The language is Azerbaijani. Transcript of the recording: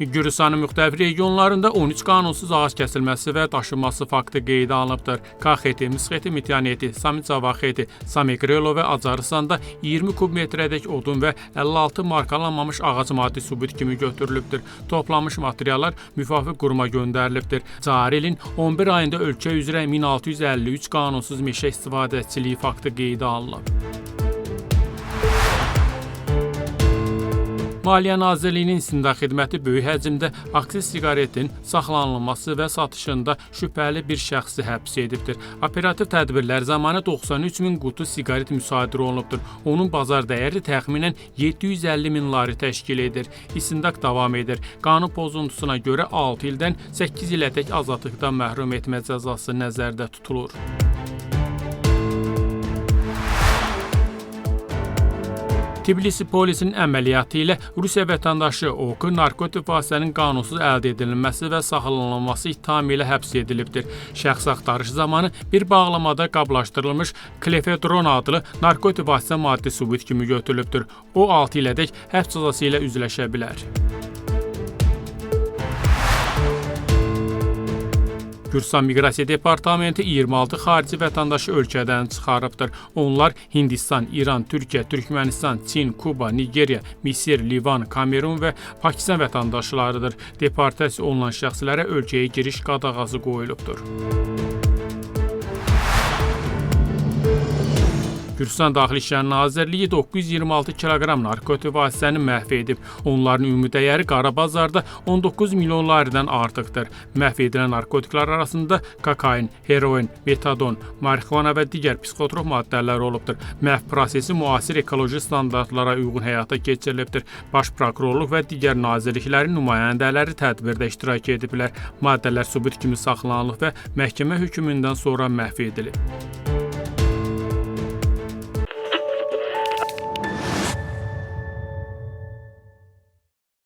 Gürcüstanın müxtəlif regionlarında 13 qanunsuz ağac kəsilməsi və daşınması faktı qeydə alınıbdır. Kaxeti, Misxeti, Mityaneti, Samitsavaxeti, Samegrelo və Acaristanda 20 kub metrədək odun və 56 markalanmamış ağac maddi sübut kimi götürülübdür. Toplanmış materiallar müvafiq quruma göndərilibdir. Cari ilin 11 ayında ölkə üzrə 1653 qanunsuz meşə istifadəçiliyi faktı qeydə alınıb. Maliyyə Nazirliyinin İstintaq Xidməti böyük həcmdə aksiz siqaretin saxlanılması və satışında şübhəli bir şəxsi həbs edibdir. Operativ tədbirlər zamanı 93 min qutu siqaret müsadirə olunubdur. Onun bazar dəyəri təxminən 750 min lari təşkil edir. İstintaq davam edir. Qanun pozuntusuna görə 6 ildən 8 ilədək azadlıqdan məhrum etmə cəzası nəzərdə tutulur. Tbilisi polisinin əməliyyatı ilə Rusiya vətəndaşı Oku narkotik vasitənin qanunsuz əldə edilməsi və saxlanılması ittihamı ilə həbs edilibdir. Şəxs axtarış zamanı bir bağlamada qablaşdırılmış klefedron adlı narkotik vasitə maddi sübut kimi götürülübdür. O 6 ilədək həbs cəzası ilə üzləşə bilər. Gürcüstan Miqrasiya Departamenti 26 xarici vətəndaşı ölkədən çıxarıbdır. Onlar Hindistan, İran, Türkiyə, Türkmənistan, Çin, Kuba, Nigeriya, Misir, Livan, Kamerun və Pakistan vətəndaşlarıdır. Deportasiya olunan şəxslərə ölkəyə giriş qadağası qoyulubdur. Gürcüstan Daxili İşlər Nazirliyi 926 kiloqram narkotik vasitəni məhv edib. Onların ümumi dəyəri qara bazarda 19 milyon laridən artıqdır. Məhv edilən narkotiklər arasında kokain, heroin, metadon, marixuana və digər psixotrop maddələr olubdur. Məhv prosesi müasir ekoloji standartlara uyğun həyata keçirilibdir. Baş prokurorluq və digər nazirliklərin nümayəndələri tədbirdə iştirak ediblər. Maddələr sübut kimi saxlanılıb və məhkəmə hökmündən sonra məhv edilib.